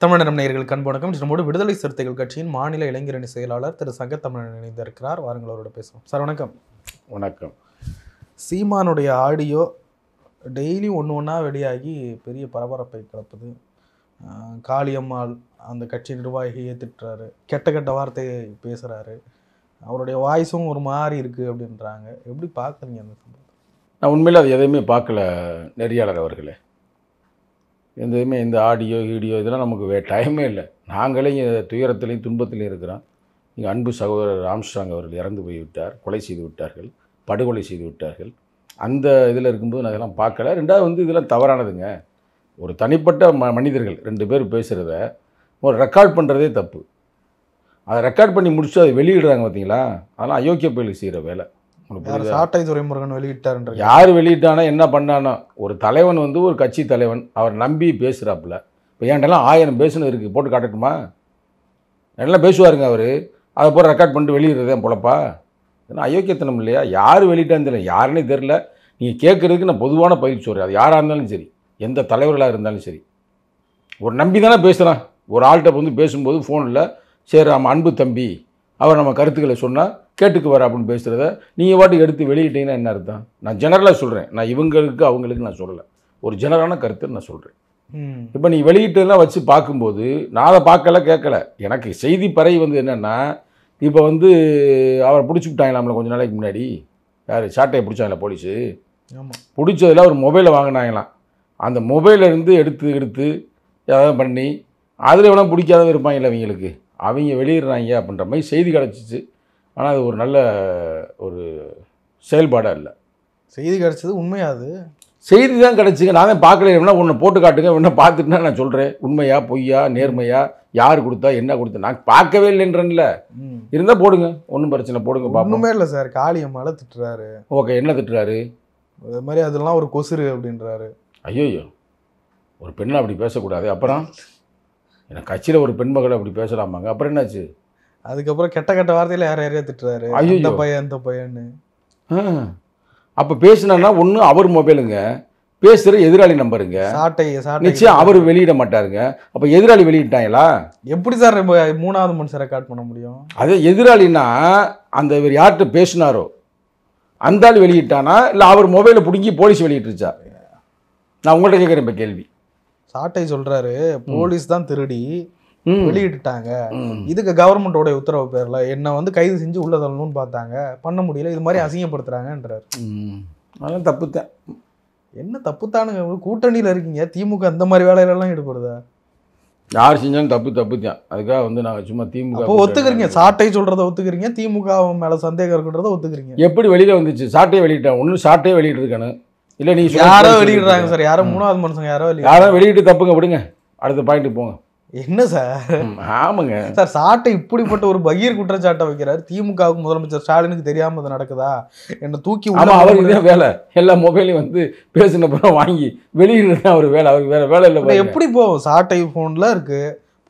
தமிழ் நேயர்களுக்கு அன்பு வணக்கம். நம்மோடு விடுதலை சிறுத்தைகள் கட்சியின் மாநில இளைஞரணி செயலாளர் திரு சங்கத்தமிழன் இணைந்திருக்கிறார். வாருங்கள் அவரோட பேசுவோம். சார் வணக்கம். வணக்கம். சீமானுடைய ஆடியோ டெய்லி ஒன்றா வெளியாகி பெரிய பரபரப்பை கிளப்புது. காளியம்மாள் அந்த கட்சி நிர்வாகியை திட்டுறாரு, கெட்ட கெட்ட வார்த்தையை பேசுகிறாரு, அவருடைய வாய்ஸும் ஒரு மாதிரி இருக்குது அப்படின்றாங்க. எப்படி பார்க்குறீங்க அந்த சம்பவம்? நான் உண்மையில் அது எதையுமே பார்க்கல நெறியாளர் அவர்களே. எதுவுமே இந்த ஆடியோ வீடியோ இதெல்லாம் நமக்கு டைமே இல்லை. நாங்களே துயரத்திலையும் துன்பத்திலையும் இருக்கிறோம். இங்கே அன்பு சகோதரர் ஆம்ஸ்ட்ராங் அவர்கள் இறந்து போய்விட்டார், கொலை செய்து விட்டார்கள், படுகொலை செய்து விட்டார்கள். அந்த இதில் இருக்கும்போது நான் இதெல்லாம் பார்க்கல. ரெண்டாவது இதெல்லாம் தவறானதுங்க. ஒரு தனிப்பட்ட மனிதர்கள் 2 பேர் பேசுகிறத ஒரு ரெக்கார்ட் பண்ணுறதே தப்பு. அதை ரெக்கார்ட் பண்ணி முடிச்சு அதை வெளியிடுறாங்க பார்த்தீங்களா, அதெல்லாம் அயோக்கிய பயலுக்கு செய்கிற வேலை. சாட்டை துரைமுருகன் வெளியிட்டாருன்ற யார் வெளியிட்டானா என்ன பண்ணானோ, ஒரு தலைவன் ஒரு கட்சி தலைவன் அவர் நம்பி பேசுகிறாப்புல. இப்போ என்கிட்டலாம் 1000 பேசுனது இருக்குது, போட்டு காட்டட்டுமா? எல்லாம் பேசுவாருங்க அவர். அதை போய் ரெக்கார்ட் பண்ணிட்டு வெளியிடுறதேன் பொழப்பா? ஏன்னா அயோக்கியத்தனம் இல்லையா? யார் வெளியிட்டான்னு தெரியல, யாருன்னே தெரில. நீங்கள் கேட்குறதுக்கு நான் பொதுவான பயிற்சி சொல்கிறேன். அது யாராக இருந்தாலும் சரி, எந்த தலைவர்களாக இருந்தாலும் சரி, ஒரு நம்பி தானே பேசுகிறான். ஒரு ஆள்கிட்ட பேசும்போது ஃபோனில் சரி நம்ம அன்பு தம்பி அவர் நம்ம கருத்துக்களை சொன்னால் கேட்டுக்கு வர அப்படின்னு பேசுகிறத நீங்கள் வாட்டுக்கு எடுத்து வெளியிட்டீங்கன்னா என்ன அர்த்தம்? நான் ஜெனரலாக சொல்கிறேன். நான் இவங்களுக்கு அவங்களுக்கு நான் சொல்லலை, ஒரு ஜெனரலான கருத்து நான் சொல்கிறேன். இப்போ நீ வெளியிட்டெல்லாம் வச்சு பார்க்கும்போது நான் அதை பார்க்கல கேட்கல. எனக்கு செய்தி பறை என்னென்னா, இப்போ அவரை பிடிச்சி விட்டாங்களாம்ல கொஞ்சம் நாளைக்கு முன்னாடி. யார் சாட்டையை பிடிச்சாங்களா போலீஸு? பிடிச்சதில் ஒரு மொபைலை வாங்கினாங்களாம். அந்த மொபைலேருந்து எடுத்து ஏதாவது பண்ணி அதில் எவ்வளோ பிடிக்காதவங்க இருப்பாங்கல்ல அவங்களுக்கு, அவங்க வெளியிடுறாங்க அப்படின்ற மாதிரி செய்தி கிடச்சிச்சு. ஆனால் அது ஒரு நல்ல ஒரு செயல்பாடாக இல்லை. செய்தி கிடச்சது உண்மையாது? செய்தி தான் கிடச்சிங்க. நான் தான் பார்க்கல. வேணா ஒன்று போட்டு காட்டுங்க, ஒன்று பார்த்துட்டுனா நான் சொல்கிறேன். உண்மையா பொய்யா நேர்மையா யார் கொடுத்தா என்ன கொடுத்தா நான் பார்க்கவே இல்லைன்றேன்ல. இருந்தால் போடுங்க, ஒன்றும் பிரச்சனை, போடுங்க பார்ப்போம். ஒன்றுமே இல்லை சார். காளியம்மாளை திட்டுறாரு. ஓகே, என்ன திட்டுறாரு? அது மாதிரி அதெல்லாம் ஒரு கொசுறு அப்படின்றாரு. ஐயோ, ஒரு பெண்ணை அப்படி பேசக்கூடாது. அப்புறம் எனக்கு கட்சியில் ஒரு பெண்மகளை அப்படி பேசலாமாங்க? அப்புறம் என்னாச்சு? அதுக்கப்புறம் கெட்ட கெட்ட வார்த்தையில் யாரையா திட்டுறாரு. அந்த பையன் அந்த பையன்னு. அப்போ பேசினா ஒன்று அவர் மொபைலுங்க, பேசுகிற எதிராளி நம்பருங்க. நிச்சயம் அவர் வெளியிட மாட்டாருங்க. அப்போ எதிராளி வெளியிட்டாங்களா? எப்படி சார் 3வது மனுஷன் ரெக்கார்ட் பண்ண முடியும்? அதே எதிராளினா அந்த இவர் யார்கிட்ட பேசினாரோ அந்த ஆள் வெளியிட்டானா, இல்லை அவர் மொபைலை பிடிங்கி போலீஸ் வெளியிட்டுருச்சா? நான் உங்கள்கிட்ட கேட்குறேன் இப்போ கேள்வி. சாட்டை சொல்கிறாரு போலீஸ் தான் திருடி வெளியிட்டுட்டாங்க, இதுக்கு கவர்மெண்டோட உத்தரவு பேரில் என்ன கைது செஞ்சு உள்ள தள்ளணும்னு பார்த்தாங்க, பண்ண முடியல, இது மாதிரி அசிங்கப்படுத்துறாங்கன்றாரு. அதெல்லாம் தப்புத்தான். என்ன தப்புத்தானுங்க? கூட்டணியில் இருக்கீங்க, திமுக அந்த மாதிரி வேலையிலலாம் ஈடுபடுதா? யார் செஞ்சாலும் தப்புத்தான். அதுக்காக நாங்கள் சும்மா திமுக அப்போ ஒத்துக்கிறீங்க, சாட்டை சொல்கிறத ஒத்துக்கிறீங்க, திமுக மேலே சந்தேகம் இருக்குன்றத ஒத்துக்கிறீங்க. எப்படி வெளியில் வந்துச்சு? சாட்டையை வெளியிட்டான். ஒன்றும் சாட்டையே வெளியிட்டிருக்கானு இல்லை, நீ யாரோ வெளியிடுறாங்க சார். யாரோ 3வது மனுஷங்க யாரோ வெளியிட்டு தப்புங்க, விடுங்க, அடுத்த பாயிண்ட் போங்க. என்ன சார்? ஆமாங்க சார், சாட்டை இப்படிப்பட்ட ஒரு பகீர் குற்றச்சாட்டை வைக்கிறார். திமுகவுக்கு முதலமைச்சர் ஸ்டாலினுக்கு தெரியாம அது நடக்குதா? என்ன தூக்கி அவருக்கு தான் வேலை. எல்லா மொபைலையும் பேசின பிறகு வாங்கி வெளியிடுறது அவர் வேலை. அவருக்கு வேற வேலை இல்லை. எப்படி போகும்? சாட்டை போன்ல இருக்கு,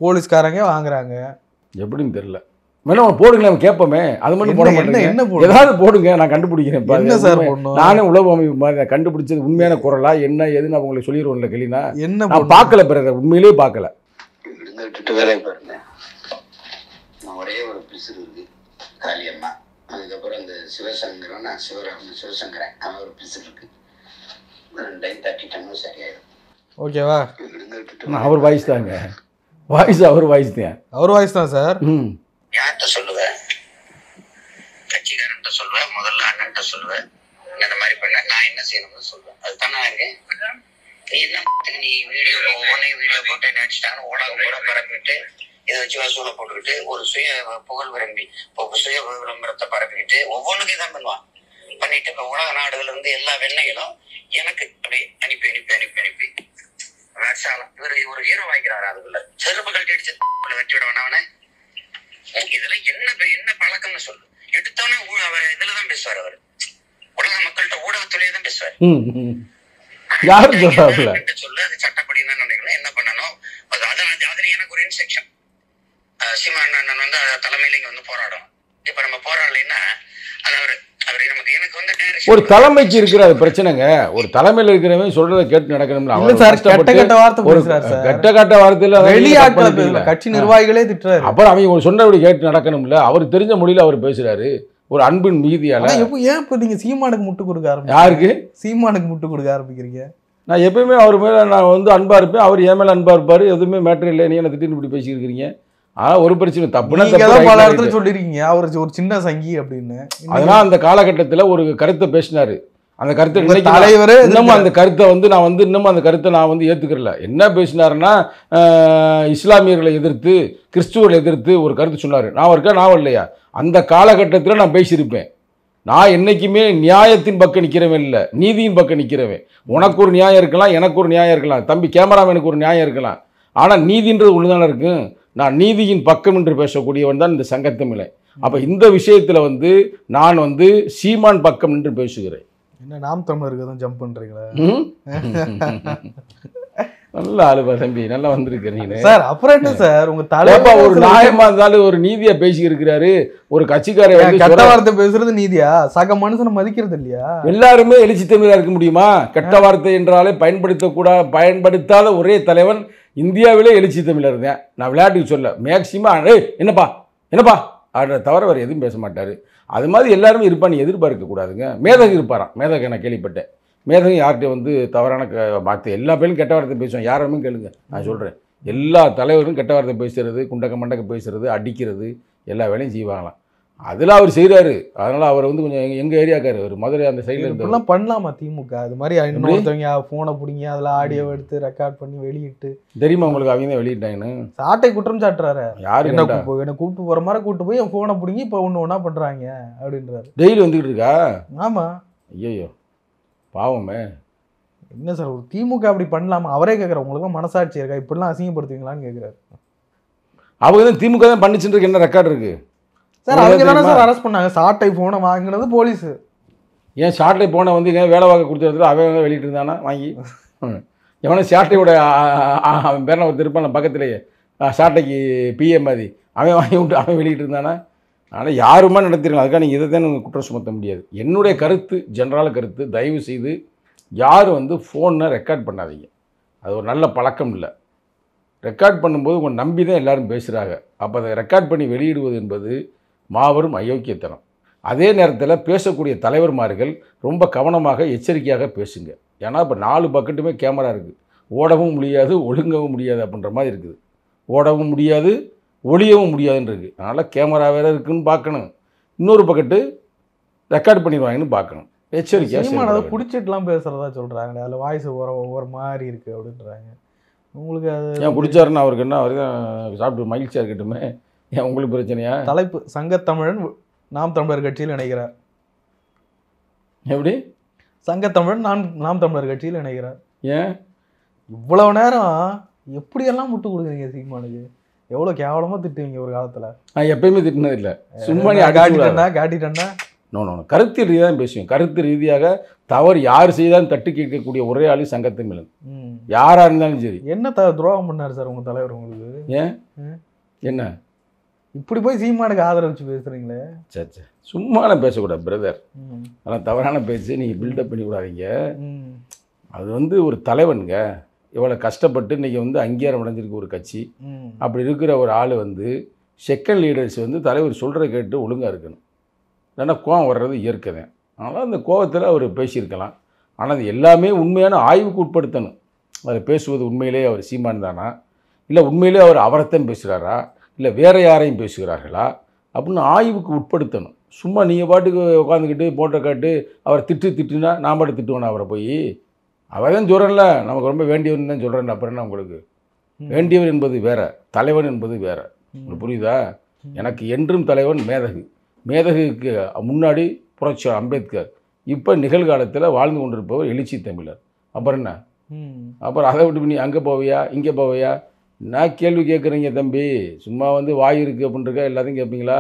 போலீஸ்காரங்க வாங்குறாங்க. எப்படின்னு தெரியல. வேணா போடுங்களேன், கேட்போமே. அது மட்டும் போட மாட்டேங்க, ஏதாவது போடுங்க, நான் கண்டுபிடிக்கிறேன். என்ன சார் நானே உளவு அமைப்பு மாதிரி கண்டுபிடிச்சது உண்மையான குரலா என்ன ஏதுன்னு உங்களுக்கு சொல்லிடுவோம்ல. கேளினா என்ன பார்க்கல, பிறகு உண்மையிலேயே பார்க்கல. விட்டு வேலையை பாருங்க. நான் ஒரே ஒரு பிசிறு இருக்கு, காளியம்மா. அதுக்கப்புறம் இந்த சிவசங்கரன் சிவசங்கரன் அவன் ஒரு பிசிறு இருக்கு. 2 தட்டிட்டோம்னா சரியாயிடும். ஓகேவா? அவர் வாய்ஸ் தாங்க, வாய்ஸ் அவர் வாய்ஸ் தான். அவர் வாய்ஸ் தான் சார். யார்கிட்ட சொல்லுவேன்? கட்சிக்காரன்ட்ட சொல்லுவேன், முதல்ல அண்ணன்ட்ட சொல்லுவேன். இந்த மாதிரி பண்ண நான் என்ன செய்யணும்னு சொல்லுவேன். அதுதான் நான் இருக்கேன். நீ என்ன நீ வீடியோ போட்டு நினைச்சிட்டாங்க ஊடகம் கூட பரப்பிட்டு இதை வச்சு வசூலை போட்டுக்கிட்டு ஒரு சுய புகழ் விரும்பி சுய விளம்பரத்தை பரப்பிக்கிட்டு ஒவ்வொன்றுக்கும் தான் பண்ணுவான். பண்ணிட்டு இப்ப உலக நாடுகள்ல இருந்து எல்லா வெண்ணைகளும் எனக்கு அப்படி அனுப்பி வேட்சாலம். இவர் ஒரு ஹீரோ வாங்கிக்கிறாரு. அதுக்குள்ள செருப்பு கழட்டி அடிச்சு வெட்டி விட வேணாவனே. இதுல என்ன பழக்கம்னு சொல்லு. எடுத்தோடனே அவர் இதுலதான் பேசுவார். அவர் உலக மக்கள்கிட்ட ஊடகத்துலயே தான் பேசுவார். சொல்லு அது சட்டப்படி என்ன நினைக்கணும், என்ன பண்ணணும். அதுல எனக்கு ஒரு இன்ஸ்ட்ரக்ஷன். சீமான் அண்ணன் தலைமையில இங்க போராடும். இப்ப நம்ம போறோம் இல்லைன்னா அது அவர் அவர் நமக்கு எனக்கு வந்து ஒரு தலைமைக்கு இருக்கிற அது பிரச்சனைங்க. ஒரு தலைமையில் இருக்கிறவன் சொல்றதை கேட்டு நடக்கணும்ல. இல்ல சார், கெட்ட கெட்ட வார்த்தை பேசுறாரு சார். கெட்ட வார்த்தையில வெளியாட்களை பேசல, கட்சி நிர்வாகிகளே திட்டுறாரு. அப்புறம் அவங்க சொன்னபடி கேட்டு நடக்கணும்ல. அவர் தெரிஞ்ச மொழியில அவர் பேசுறாரு. ஒரு அன்பின் மீதியால. ஏன் இப்ப நீங்க சீமானுக்கு முட்டு கொடுக்க ஆரம்பிச்சு? யாருக்கு சீமானுக்கு முட்டு கொடுக்க ஆரம்பிக்கிறீங்க? நான் எப்பயுமே அவர் மேல நான் வந்து அன்பா இருப்பேன், அவர் என் மேல அன்பா இருப்பாரு. எதுவுமே மேட்டர் இல்லை. நீ என்ன திடீர்னு இப்படி பேசியிருக்கிறீங்க? ஒரு பிரச்சனை தப்புனா பல இடத்துல சொல்லிருக்கீங்க அவர் ஒரு சின்ன சங்கி அப்படின்னு. அதெல்லாம் அந்த காலகட்டத்தில் ஒரு கருத்தை பேசினாரு. அந்த கருத்தை தலைவர் இன்னமும் அந்த கருத்தை வந்து நான் வந்து இன்னமும் அந்த கருத்தை நான் வந்து ஏற்றுக்கிறல. என்ன பேசினாருன்னா, இஸ்லாமியர்களை எதிர்த்து கிறிஸ்துவர்களை எதிர்த்து ஒரு கருத்து சொன்னார். நான் இருக்கா நான் இல்லையா? அந்த காலகட்டத்தில் நான் பேசியிருப்பேன். நான் என்றைக்குமே நியாயத்தின் பக்கம் நிற்கிறவன் இல்லை, நீதியின் பக்கம் நிற்கிறவன். உனக்கு ஒரு நியாயம் இருக்கலாம், எனக்கு ஒரு நியாயம் இருக்கலாம், தம்பி கேமராமேனுக்கு ஒரு நியாயம் இருக்கலாம். ஆனால் நீதின்றது ஒன்று தானே இருக்கும். நான் நீதியின் பக்கம் என்று பேசக்கூடியவன் தான் இந்த சங்கத்தமிழை. அப்போ இந்த விஷயத்தில் வந்து நான் வந்து சீமான் பக்கம் என்று பேசுகிறேன். என்ன நாம் தமிழருக்கு தான் ஜம்ப் பண்றீங்களா? நல்ல ஆளுபா தம்பி, நல்லா வந்திருக்க நீ சார். அப்புறம் என்ன சார் உங்க தலைப்பா ஒரு நியாயமா இருந்தாலும் ஒரு நீதியா பேசி இருக்கிறாரு. ஒரு கட்சிக்கார கெட்ட வார்த்தை பேசுறது நீதியா? சக மனுஷனை மதிக்கிறது இல்லையா? எல்லாருமே எழுச்சி தமிழா இருக்க முடியுமா? கெட்ட வார்த்தை என்றாலே பயன்படுத்தாத ஒரே தலைவன் இந்தியாவிலே எழுச்சி தமிழர் தான். நான் விளையாட்டுக்கு சொல்ல, மேக்சிமம் என்னப்பா என்னப்பா அப்படின்ற தவிர வேறு எதுவும் பேச மாட்டார். அது மாதிரி எல்லாருமே இருப்பான்னு எதிர்பார்க்க கூடாதுங்க. மேதகு இருப்பாராம். மேதகு நான் கேள்விப்பட்டேன். மேதகு யார்கிட்ட வந்து தவறான வார்த்தை, எல்லா பேரும் கெட்ட வார்த்தை பேசுவோம். யாருமே கேளுங்க, நான் சொல்கிறேன். எல்லா தலைவரும் கெட்ட வார்த்தை பேசுறது, குண்டக்க மண்டக்க பேசுறது, அடிக்கிறது, எல்லா வேலையும் செய்வாங்களாம். அதில் அவர் செய்கிறாரு. அதனால் அவர் வந்து கொஞ்சம் எங்கள் ஏரியாக்காரு, ஒரு மதுரை அந்த சைடில் இருந்தெல்லாம் பண்ணலாமா திமுக? அது மாதிரி இன்னொருத்தவங்க ஃபோனை பிடிங்கி அதில் ஆடியோ எடுத்து ரெக்கார்ட் பண்ணி வெளியிட்டு தெரியுமா உங்களுக்கு? அவங்க தான் வெளியிட்டாங்கன்னு சாட்டை குற்றம் சாட்டுறாரு. யாரு என்ன கூப்பிட்டு போகிற மாதிரி கூப்பிட்டு போய் என் ஃபோனை பிடிங்கி இப்போ ஒன்று ஒன்றா பண்ணுறாங்க அப்படின்றாரு. டெய்லி வந்துக்கிட்டு இருக்கா? ஆமாம். ஐயோ பாவமே. என்ன சார் ஒரு திமுக அப்படி பண்ணலாமா? அவரே கேட்குற, உங்களுக்கு மனசாட்சி இருக்கா? இப்படிலாம் அசிங்கப்படுத்துவீங்களான்னு கேட்குறாரு. அவங்க தான் திமுக தான் பண்ணிச்சுட்டு என்ன ரெக்கார்டு இருக்கு சார்? அவங்க தானே சார் அரெஸ்ட் பண்ணாங்க. சாட்டை போனை வாங்கினது போலீஸ். ஏன் சாட்டை போனை வந்து வேலை வாங்க கொடுத்துருந்தது அவன் வெளியிட்டு இருந்தானா வாங்கி? எவனை சாட்டையோட அவன் பேர ஒரு திருப்பான பக்கத்துலேயே சாட்டைக்கு பிஏ மாதிரி அவன் வாங்கி விட்டு அவன் வெளியிட்டு இருந்தானா? ஆனால் யாருமா நடத்திருக்கலாம். அதுக்காக நீங்கள் இதை தான் நீங்கள் குற்றம் சுமத்த முடியாது. என்னுடைய கருத்து, ஜென்ரலான கருத்து, தயவு செய்து யாரும் வந்து ஃபோனை ரெக்கார்ட் பண்ணாதீங்க. அது ஒரு நல்ல பழக்கம் இல்லை. ரெக்கார்ட் பண்ணும்போது உங்கள் நம்பி தான் எல்லோரும் பேசுகிறாங்க. அப்போ அதை ரெக்கார்ட் பண்ணி வெளியிடுவது என்பது மாபெரும் அயோக்கியத்தனம். அதே நேரத்தில் பேசக்கூடிய தலைவர்மார்கள் ரொம்ப கவனமாக எச்சரிக்கையாக பேசுங்க. ஏன்னா இப்போ 4 பக்கெட்டுமே கேமரா இருக்குது. ஓடவும் முடியாது, ஒழுங்கவும் முடியாது அப்படின்ற மாதிரி இருக்குது. ஓடவும் முடியாது, ஒளியவும் முடியாதுன்னு இருக்குது. அதனால் கேமரா வேறு இருக்குதுன்னு பார்க்கணும், இன்னொரு பக்கெட்டு ரெக்கார்ட் பண்ணிடுவாங்கன்னு பார்க்கணும். எச்சரிக்கையாக பிடிச்சிட்டுலாம் பேசுகிறதா சொல்கிறாங்க. அதில் வாய்ஸ் ஒவ்வொரு மாதிரி இருக்குது அப்படின்றாங்க. உங்களுக்கு அது ஏன் பிடிச்சாருன்னு அவருக்கு என்ன? அவர் தான் சாப்பிட்டு மகிழ்ச்சியாக இருக்கட்டுமே. ஏன் உங்களுக்கு பிரச்சனையா? தலைப்பு சங்கத்தமிழன் நாம் தமிழர் கட்சியில் இணைகிறார். எப்படி சங்கத்தமிழன் நாம் தமிழர் கட்சியில் இணைகிறார்? ஏன் இவ்வளவு நேரம் எப்படியெல்லாம் முட்டு கொடுக்குறீங்க சீமானுக்கு? எவ்வளோ கேவலமாக திட்டுவீங்க ஒரு காலத்தில். நான் எப்பயுமே திட்டினது இல்லை. சும்மா காட்டிட்டேன்னா நோ கருத்து ரீதியாக தான் பேசுவேன். கருத்து ரீதியாக தவறு யார் செய்தாலும் தட்டு கேட்கக்கூடிய ஒரே ஆளு சங்கத்தமிழன். யாராக இருந்தாலும் சரி. என்ன துரோகம் பண்ணார் சார் உங்கள் தலைவர் உங்களுக்கு? ஏன் என்ன இப்படி போய் சீமானுக்கு ஆதரவு வச்சு பேசுகிறீங்களே? சரி சும்மா பேசக்கூடாது பிரதர். ஆனால் தவறான பேச்சு நீங்கள் பில்டப் பண்ணி விடாதீங்க. அது வந்து ஒரு தலைவனுங்க இவ்வளோ கஷ்டப்பட்டு இன்றைக்கி வந்து அங்கீகாரம் அடைஞ்சிருக்கு ஒரு கட்சி. அப்படி இருக்கிற ஒரு ஆள் வந்து செகண்ட் லீடர்ஸ் வந்து தலைவர் சொல்கிற கேட்டு ஒழுங்காக இருக்கணும். இல்லைன்னா கோவம் வர்றது இயற்கை தான். அதனால் அந்த கோவத்தில் அவர் பேசியிருக்கலாம். ஆனால் அது எல்லாமே உண்மையான ஆய்வுக்கு உட்படுத்தணும். அதை பேசுவது உண்மையிலே அவர் சீமான் தானா, இல்லை உண்மையிலே அவர் அவரைத்தான் பேசுகிறாரா, இல்லை வேறு யாரையும் பேசுகிறார்களா அப்படின்னு ஆய்வுக்கு உட்படுத்தணும். சும்மா நீங்கள் பாட்டுக்கு உட்காந்துக்கிட்டு போட்டோ காட்டு அவரை திட்டுனா நான் பாட்டு திட்டுவேன் அவரை போய்? அவர் தான் சொல்கிறேன்ல, நமக்கு ரொம்ப வேண்டியவன் தான் சொல்கிறேன். அப்புறம் என்ன உங்களுக்கு? வேண்டியவர் என்பது வேறு, தலைவன் என்பது வேறு. உங்களுக்கு புரியுதா? எனக்கு என்றும் தலைவன் மேதகு. மேதகுக்கு முன்னாடி புரட்சி அம்பேத்கர், இப்போ நிகழ்காலத்தில் வாழ்ந்து கொண்டிருப்பவர் எழுச்சி தமிழர். அப்புறம் என்ன? அப்புறம் அதை விட்டு நீ அங்கே போவையா இங்கே போவையா? நான் கேள்வி கேட்குறீங்க தம்பி. சும்மா வந்து வாய் இருக்குது அப்படின்றக்கா எல்லாத்தையும் கேட்பீங்களா?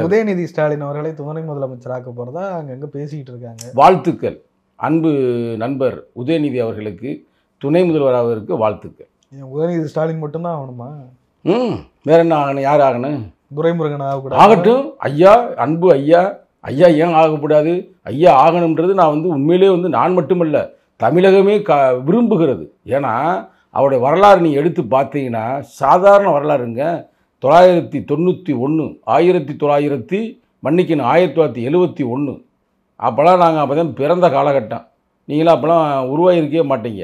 உதயநிதி ஸ்டாலின் அவர்களை துணை முதலமைச்சராக்க போகிறதா அங்கங்கே பேசிக்கிட்டு இருக்காங்க. வாழ்த்துக்கள். அன்பு நண்பர் உதயநிதி அவர்களுக்கு துணை முதல்வராவதற்கு வாழ்த்துக்கள். உதயநிதி ஸ்டாலின் மட்டும்தான் ஆகணுமா? வேற என்ன ஆகணும்? யார் ஆகணும்? துரைமுருகன் ஆகக்கூடாது. ஆகட்டும் ஐயா, அன்பு ஐயா, ஐயா ஏன் ஆகக்கூடாது, ஐயா ஆகணுன்றது நான் வந்து உண்மையிலே வந்து நான் மட்டுமல்ல தமிழகமே விரும்புகிறது. ஏன்னா அவருடைய வரலாறு நீ எடுத்து பார்த்தீங்கன்னா சாதாரண வரலாறுங்க. 1991 1971 அப்போல்லாம் நாங்கள் அப்போ தான் பிறந்த காலகட்டம். நீங்களாம் அப்போல்லாம் உருவாகிருக்கவே மாட்டீங்க.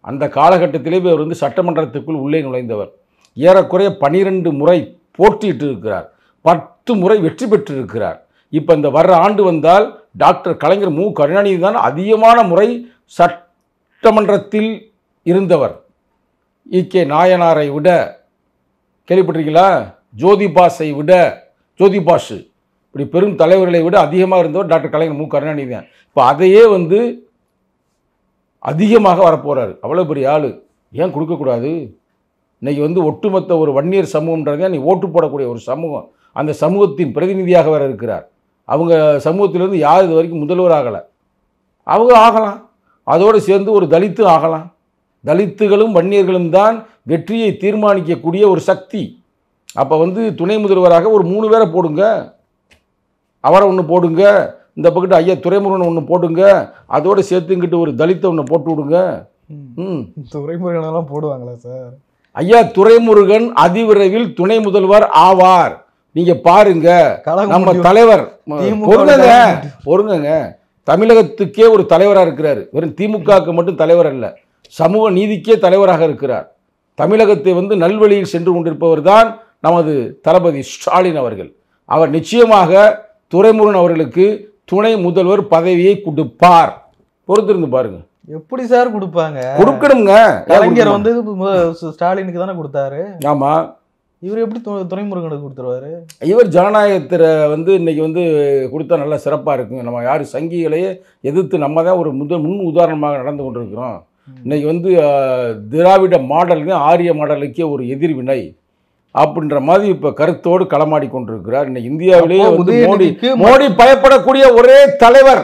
அந்த காலகட்டத்திலே இவர் வந்து சட்டமன்றத்துக்குள் உள்ளே நுழைந்தவர். ஏறக்குறைய 12 முறை போட்டியிட்டு இருக்கிறார், 10 முறை வெற்றி பெற்றிருக்கிறார். இப்போ இந்த வர்ற ஆண்டு வந்தால் டாக்டர் கலைஞர் மு கருணாநிதி தான் அதிகமான முறை சட்டமன்றத்தில் இருந்தவர். ஈகே நாயனாரை விட, கேள்விப்பட்டிருக்கீங்களா, ஜோதிபாஸை விட, ஜோதிபாஷு இப்படி பெரும் தலைவர்களை விட அதிகமாக இருந்தவர் டாக்டர் கலைஞர் மு கருணாநிதி தான். இப்போ அதையே வந்து அதிகமாக வரப்போகிறாரு. அவ்வளோ பெரிய ஆள், ஏன் கொடுக்கக்கூடாது? இன்றைக்கி வந்து ஒட்டுமொத்த ஒரு வன்னியர் சமூகம்ன்றதே நீ ஓட்டு போடக்கூடிய ஒரு சமூகம். அந்த சமூகத்தின் பிரதிநிதியாக வேறு இருக்கிறார். அவங்க சமூகத்திலேருந்து யார் இது வரைக்கும் முதல்வர் ஆகலை, அவங்க ஆகலாம். அதோடு சேர்ந்து ஒரு தலித்து ஆகலாம். தலித்துகளும் வன்னியர்களும் தான் வெற்றியை தீர்மானிக்கக்கூடிய ஒரு சக்தி. அப்போ வந்து துணை முதல்வராக ஒரு 3 பேரை போடுங்க. அவரை ஒன்று போடுங்க, இந்த பக்கத்து ஐயா துரைமுருகன் ஒன்று போடுங்க, அதோடு சேர்த்துங்கிட்டு ஒரு தலித்தை ஒன்று போட்டு விடுங்க. துரைமுருகனெல்லாம் போடுவாங்களா சார்? ஐயா துரைமுருகன் அதிவிரைவில் துணை முதல்வர் ஆவார். நீங்க பாருங்க, நம்ம தலைவர் பொருங்க தமிழகத்துக்கே ஒரு தலைவராக இருக்கிறார். வெறும் திமுகவுக்கு மட்டும் தலைவர் அல்ல, சமூக நீதிக்கே தலைவராக இருக்கிறார். தமிழகத்தை வந்து நல்வழியில் சென்று கொண்டிருப்பவர் தான் நமது தளபதி ஸ்டாலின் அவர்கள். அவர் நிச்சயமாக துரைமுருகன் அவர்களுக்கு துணை முதல்வர் பதவியை கொடுப்பார். பொறுத்திருந்து பாருங்க. எப்படி சார் கொடுப்பாங்க? கொடுக்கணுங்க. கலைஞர் வந்து ஸ்டாலினுக்கு தானே கொடுத்தாரு. ஆமா, இவர் எப்படி துரைமுருகனுக்கு கொடுத்துருவாரு? இவர் ஜனநாயகத்தில் வந்து இன்னைக்கு வந்து கொடுத்தா நல்லா சிறப்பாக இருக்குங்க. நம்ம யார் சங்கிகளையே எதிர்த்து நம்ம தான் ஒரு முன் உதாரணமாக நடந்து கொண்டிருக்கிறோம். இன்னைக்கு வந்து திராவிட மாடலுக்கு ஆரிய மாடலுக்கே ஒரு எதிர்வினை அப்படின்ற மாதிரி இப்போ கருத்தோடு களமாடி கொண்டிருக்கிறார். இன்னைக்கு இந்தியாவிலேயே வந்து மோடி பயப்படக்கூடிய ஒரே தலைவர்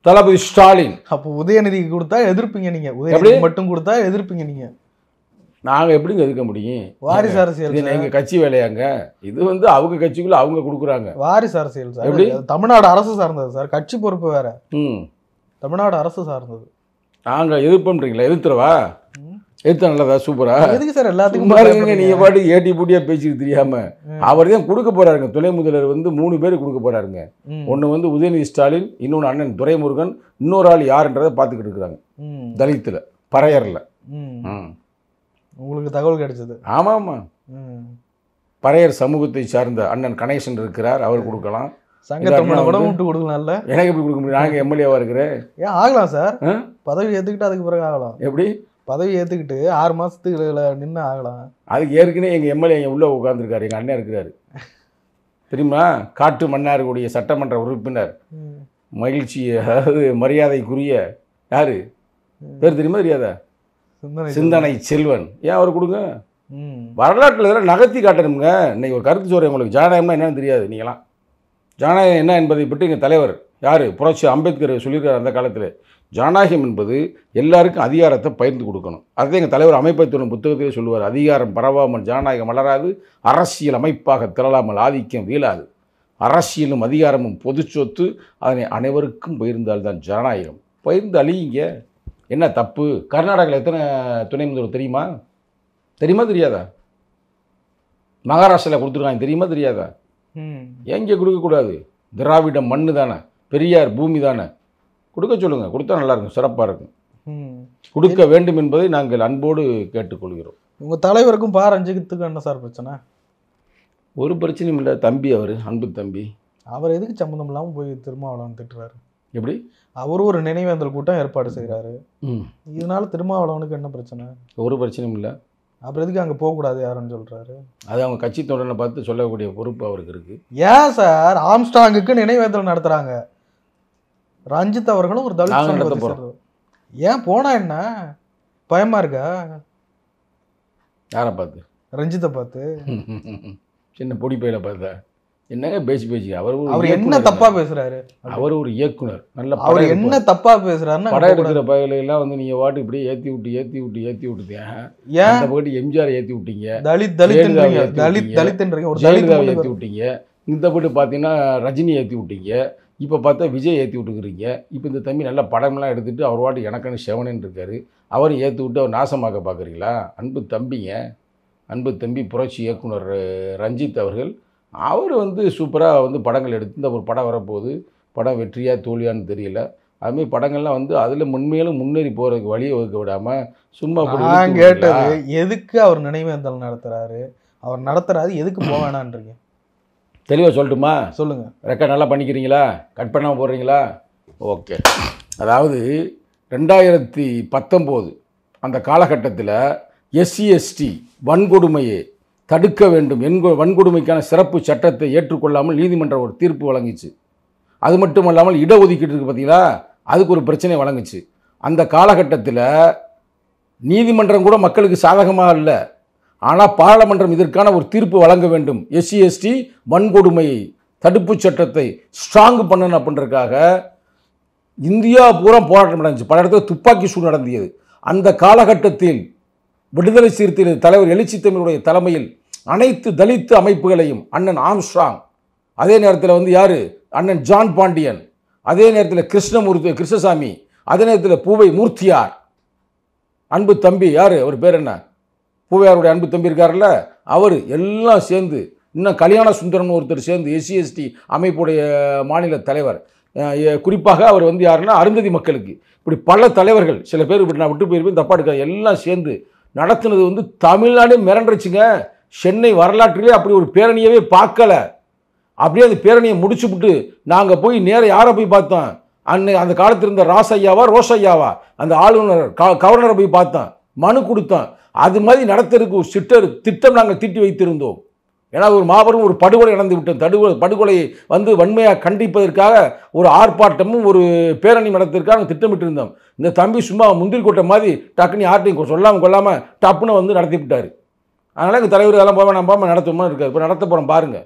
தளபதி ஸ்டாலின். அப்போ உதயநிதிக்கு கொடுத்தா எதிர்ப்பீங்க நீங்க? உதயநிதி மட்டும் கொடுத்தா எதிர்ப்பீங்க நீங்க? நாங்கள் எப்படிங்க எதிர்க்க முடியும்? வாரிசு அரசியல் எங்கள் கட்சி வேலையாங்க. இது வந்து அவங்க கட்சிக்குள்ள அவங்க கொடுக்குறாங்க. வாரிசு அரசியல் சார். எப்படி? தமிழ்நாடு அரசு சார்ந்தது சார், கட்சி பொறுப்பு வேற. தமிழ்நாடு அரசு சார்ந்தது. நாங்கள் எதிர்ப்போம்ன்றீங்களா? எதிர்த்துறவா? எதிர்த்தா நல்லதா? சூப்பரா? எதுக்கு சார் எல்லாத்துக்கும் பாருங்க, நீங்க பாட்டு ஏட்டி பூட்டியா பேசிட்டு தெரியாம. அவர் தான் கொடுக்க போறாருங்க. துணை முதல்வர் வந்து 3 பேர் கொடுக்க போறாருங்க. ஒன்று வந்து உதயநிதி ஸ்டாலின், இன்னொன்று அண்ணன் துரைமுருகன், இன்னொரு ஆள் யாருன்றதை பார்த்துக்கிட்டு இருக்கிறாங்க. தலித்தில் பறையரில் உங்களுக்கு தகவல் கிடைச்சது? ஆமாம் ஆமாம், பறையர் சமூகத்தை சார்ந்த அண்ணன் கணேசன் இருக்கிறார், அவர் கொடுக்கலாம். சங்கத்தமிழை கூட விட்டு கொடுக்கலாம்ல. எனக்கு எப்படி கொடுக்க முடியும்? நாங்கள் எம்எல்ஏவாக இருக்கிறேன். ஏன் ஆகலாம் சார், பதவி ஏற்றுக்கிட்டு அதுக்கு பிறகு ஆகலாம். எப்படி பதவி ஏற்றுக்கிட்டு 6 மாதத்துக்கு நின்று ஆகலாம்? அதுக்கு ஏற்கனவே எங்கள் எம்எல்ஏ எங்கள் உள்ளே உட்காந்துருக்காரு, எங்கள் அண்ணன் இருக்கிறாரு தெரியுமா? காட்டு மன்னாருடைய சட்டமன்ற உறுப்பினர், மகிழ்ச்சி, அதாவது மரியாதைக்குரிய யார் பேர் தெரியுமா? தெரியாதா? சிந்தனை செல்வன். ஏன் அவர் கொடுங்க? வரலாற்றில் இதெல்லாம் நகர்த்தி காட்டணுங்க. இன்னைக்கு ஒரு கருத்து சொல்கிறேன் உங்களுக்கு. ஜனநாயகம்னா என்னன்னு தெரியாது நீங்களாம். ஜனநாயகம் என்ன என்பதை பற்றி எங்கள் தலைவர் யார் புரட்சி அம்பேத்கர் சொல்லியிருக்கார் அந்த காலத்தில். ஜனநாயகம் என்பது எல்லாருக்கும் அதிகாரத்தை பகிர்ந்து கொடுக்கணும். அதுதான் எங்கள் தலைவர் அமைப்பத்தின் புத்தகத்திலே சொல்லுவார். அதிகாரம் பரவாமல் ஜனநாயகம் வளராது, அரசியல் அமைப்பாக திரளாமல் ஆதிக்கம் வீழாது. அரசியலும் அதிகாரமும் பொது சொத்து, அதனை அனைவருக்கும் பகிர்ந்தால்தான் ஜனநாயகம். பகிர்ந்து அழியுங்க, என்ன தப்பு? கர்நாடகாவில் எத்தனை துணை முதல்வர் தெரியுமா? தெரியுமா தெரியாதா? மகாராஷ்டிராவில் கொடுத்துருக்காங்க, தெரியுமா தெரியாதா? எங்கே கொடுக்கக்கூடாது? திராவிட மண்ணு தானே, பெரியார் பூமி தானே, கொடுக்க சொல்லுங்கள். கொடுத்தா நல்லாயிருக்கும், சிறப்பாக இருக்கும். கொடுக்க வேண்டும் என்பதை நாங்கள் அன்போடு கேட்டுக்கொள்கிறோம். உங்கள் தலைவருக்கும் பா. ரஞ்சித்துக்கும் என்ன சார் பிரச்சனை? ஒரு பிரச்சனையும் இல்லை. தம்பி அவர், அன்பு தம்பி. அவர் எதுக்கு சம்மந்தம் இல்லாமல் போய் திருமாவளவன் திட்டுறாரு? எப்படி? அவரு ஒரு நினைவேந்தல் கூட்டம் ஏற்பாடு செய்கிறாரு, இதனால திருமாவளவனுக்கு என்ன பிரச்சனை? ஒரு பிரச்சனையும் இல்லை. அப்புறம் எதுக்கு அங்கே போகக்கூடாது யாருன்னு சொல்கிறாரு? அது அவங்க கட்சி தொடரை பார்த்து சொல்லக்கூடிய பொறுப்பு அவருக்கு இருக்குது. ஏன் சார் ஆம்ஸ்டாங்குக்கு நினைவேந்தல் நடத்துகிறாங்க, ரஞ்சித் அவர்களும் ஒரு தலித் நடத்த போகிறோம், ஏன் போனா என்ன பயமா இருக்கா? யாரை பார்த்து? ரஞ்சித்தை பார்த்து. சின்ன பொடி பையில பார்த்தா என்னங்க பேசி அவர் என்ன தப்பா பேசுறாரு? அவர் ஒரு இயக்குனர், நல்ல அவர் என்ன தப்பா பேசுறாருன்னா படம் எடுக்கிற பயிலெல்லாம் வந்து நீங்க வாட்டு இப்படியே ஏத்தி விட்டுதேன். ஏன் அந்த பகுதி எம்ஜிஆர் ஏத்தி விட்டீங்க, தலித்ன்றீங்க ஒரு ஜெயலலிதா ஏத்தி விட்டீங்க, இந்த பகுதி பார்த்தீங்கன்னா ரஜினி ஏத்தி விட்டீங்க, இப்போ பார்த்தா விஜய் ஏற்றி விட்டுக்கிறீங்க. இப்போ இந்த தம்பி நல்ல படம்லாம் எடுத்துகிட்டு அவர் வாட்டு எனக்குன்னு செவனன்னு இருக்கார், அவரும் ஏற்றி விட்டு அவர் நாசமாக்க பார்க்குறீங்களா? அன்பு தம்பி புரட்சி இயக்குனர் ரஞ்சித் அவர்கள், அவர் வந்து சூப்பராக வந்து படங்கள் எடுத்து இந்த ஒரு படம் வரப்போகுது, படம் வெற்றியா தோல்வியான்னு தெரியல. அதுமாதிரி படங்கள்லாம் வந்து அதில் முன்மேலும் முன்னேறி போகிறதுக்கு வழியை வகுக்க விடாமல் சும்மா நான் கேட்டது எதுக்கு அவர் நினைவேந்தல் நடத்துகிறாரு, அவர் நடத்துகிறாரு எதுக்கு போக வேணான்றீங்க? தெளிவாக சொல்லட்டுமா? சொல்லுங்கள். ரெக்கார்ட் நல்லா பண்ணிக்கிறீங்களா? கட் பண்ணாமல் போடுறீங்களா? ஓகே. அதாவது 2019 அந்த காலகட்டத்தில் SC/ST வன்கொடுமையை தடுக்க வேண்டும் வன்கொடுமைக்கான சிறப்பு சட்டத்தை ஏற்றுக்கொள்ளாமல் நீதிமன்றம் ஒரு தீர்ப்பு வழங்கிச்சு. அது மட்டும் இல்லாமல் இடஒதுக்கீடு இருக்குது பார்த்தீங்களா, அதுக்கு ஒரு பிரச்சனை வழங்குச்சு. அந்த காலகட்டத்தில் நீதிமன்றம் கூட மக்களுக்கு சாதகமாக இல்லை, ஆனால் பாராளுமன்றம் இதற்கான ஒரு தீர்ப்பு வழங்க வேண்டும், SC/ST வன்கொடுமையை தடுப்பு சட்டத்தை ஸ்ட்ராங் பண்ணணும் அப்படின்றதுக்காக இந்தியா பூரா போராட்டம் நடந்துச்சு. பல இடத்துல துப்பாக்கி சூடு நடந்தது. அந்த காலகட்டத்தில் விடுதலை சிறுத்தைகள் தலைவர் எழுச்சி தமிழுடைய தலைமையில் அனைத்து தலித்து அமைப்புகளையும் அண்ணன் ஆம்ஸ்ட்ராங், அதே நேரத்தில் வந்து யார் அண்ணன் ஜான் பாண்டியன், அதே நேரத்தில் கிருஷ்ணசாமி, அதே நேரத்தில் பூவை மூர்த்தியார், அன்பு தம்பி யார் அவர் பேர் என்ன, பூவையாருடைய அன்பு தம்பி இருக்கார்ல, அவர் எல்லாம் சேர்ந்து, இன்னும் கல்யாண சுந்தரன் ஒருத்தர் சேர்ந்து SC/ST அமைப்புடைய மாநில தலைவர், குறிப்பாக அவர் வந்து யாருன்னா அருந்ததி மக்களுக்கு, இப்படி பல தலைவர்கள், சில பேர் நான் விட்டு போயிருப்பேன் தப்பா எடுக்க, எல்லாம் சேர்ந்து நடத்துனது வந்து தமிழ்நாடே மிரண்டுச்சுங்க. சென்னை வரலாற்றிலே அப்படி ஒரு பேரணியவே பார்க்கல. அப்படியே அந்த பேரணியை முடிச்சுவிட்டு நாங்கள் போய் நேராக யாரை போய் பார்த்தோம், அந்த காலத்தில் இருந்த ரோசையாவா அந்த ஆளுநர் கவர்னரை போய் பார்த்தோம், மனு கொடுத்தோம். அது மாதிரி நடத்துறதுக்கு ஒரு திட்டம் நாங்கள் தீட்டி வைத்திருந்தோம். ஏன்னா ஒரு மாபெரும் ஒரு படுகொலை நடந்து விட்டோம். படுகொலையை வந்து வன்மையாக கண்டிப்பதற்காக ஒரு ஆர்ப்பாட்டமும் ஒரு பேரணி நடத்துறதுக்காக திட்டமிட்டு இருந்தோம். இந்த தம்பி சும்மா முந்திரி கொட்டை மாதிரி டக்குன்னு யார்ட்டையும் சொல்லாமல் கொள்ளாமல் டப்புன்னு வந்து நடத்தி விட்டார். அதனால் எங்கள் தலைவர் எல்லாம் போகாமல் நடத்துமா இருக்காது. இப்போ நடத்த போகிறோம் பாருங்கள்.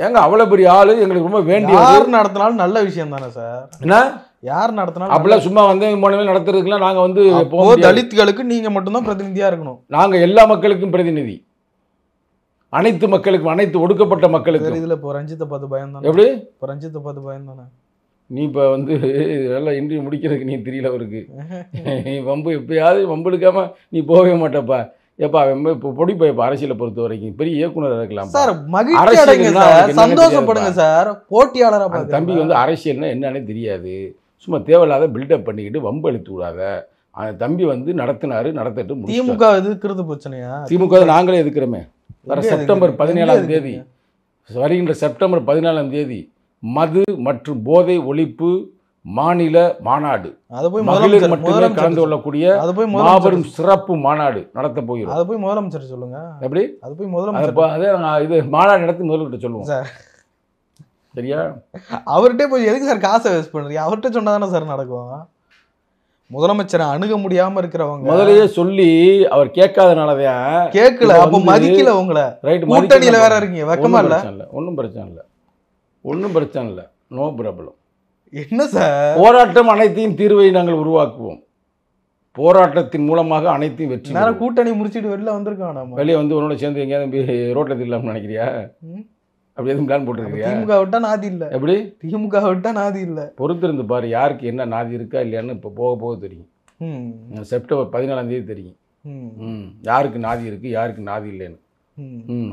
ஏங்க அவ்வளோ பெரிய ஆள், எங்களுக்கு ரொம்ப வேண்டிய நடத்தினாலும் நல்ல விஷயம் தானே சார். என்ன யார் நடத்தினாலும் அப்படிலாம் சும்மா வந்து போனவே நடத்துறதுக்குலாம் நாங்கள் வந்து தலித்துகளுக்கு நீங்கள் மட்டும்தான் பிரதிநிதியாக இருக்கணும். நாங்கள் எல்லா மக்களுக்கும் பிரதிநிதி, அனைத்து மக்களுக்கும், அனைத்து ஒடுக்கப்பட்ட மக்களுக்கு. இதில் இப்போ ரஞ்சித்தை பார்த்து பயம் தானே? எப்படி இப்போ ரஞ்சித்தை பார்த்து பயம் தானே? நீ இப்போ வந்து இதெல்லாம் இன்டர்வியூ முடிக்கிறதுக்கு நீ தெரியல அவருக்கு. நீ வம்பு எப்பயாவது வம்பு எடுக்காமல் நீ போகவே மாட்டப்பா. எப்பா இப்போ பொடிப்பா இப்போ அரசியலை பொறுத்த வரைக்கும் பெரிய இயக்குனர் இருக்கலாம் சார். சந்தோஷப்படுங்க சார். போட்டியாளராக தம்பி வந்து அரசியல்னா என்னன்னே தெரியாது, சும்மா தேவையில்லாத பில்டப் பண்ணிக்கிட்டு வம்பு அழுத்து விடாத. அந்த தம்பி வந்து நடத்தட்டு. திமுக எதுக்குறது பிரச்சனையா? திமுக நாங்களே எதுக்குறோமே. வர செப்டம்பர் 17ஆம் தேதி, வருகின்ற செப்டம்பர் 17ஆம் தேதி மது மற்றும் போதை ஒழிப்பு மாநில மாநாடு, மகளிர் மட்டுமே கலந்து கொள்ளக்கூடிய மாபெரும் சிறப்பு மாநாடு நடத்த போகிறோம். அதை போய் முதலமைச்சர் சொல்லுங்க. எப்படி அது போய் முதலமைச்சர் இது மாநாடு நடத்தி முதல்கிட்ட சொல்லுவோம் சார். சரியா? அவர்கிட்ட போய் எதுக்கு சார் காசை வேஸ்ட் பண்றீங்க? அவர்கிட்ட சொன்னா தானே சார் நடக்கும். முதலமைச்சரை அணுக முடியாம இருக்கிறவங்க முதலையே சொல்லி அவர் கேட்காதனாலதான் கேட்கல. அப்ப மதிக்கல உங்களை. ரைட், கூட்டணியில வேற இருக்கீங்க, வெக்கமா இல்ல? ஒன்றும் பிரச்சனை இல்லை, நோ ப்ராப்ளம். என்ன சார் போராட்டம், அனைத்தையும் தீர்வை நாங்கள் உருவாக்குவோம். போராட்டத்தின் மூலமாக அனைத்தையும் வெற்றி. நேரம் கூட்டணி முடிச்சுட்டு வெளில வந்திருக்கான். வெளியே வந்து உன்னோட சேர்ந்து எங்கேயாவது ரோட்டில் தில்லாமல் நினைக்கிறியா? அப்படி எதுவும் பிளான் போட்டுருக்கியா? திமுக விட்டா நாதி இல்லை. எப்படி திமுக விட்டா நாதி இல்லை? பொறுத்திருந்து பாரு, யாருக்கு என்ன நாதி இருக்கா இல்லையான்னு இப்போ போக தெரியும். செப்டம்பர் 14ஆம் தேதி தெரியும் யாருக்கு நாதி இருக்கு யாருக்கு நாதி இல்லைன்னு.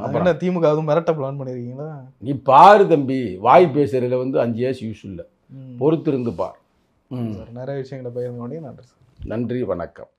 அப்புறம் திமுக மிரட்ட பிளான் பண்ணிருக்கீங்களா? நீ பாரு தம்பி, வாய் பேசுறதுல வந்து 5 இயர்ஸ் யூஸ் இல்லை, பொறுத்திருந்து பார். நிறைய விஷயங்களை பகிர்ந்து. நன்றி, வணக்கம்.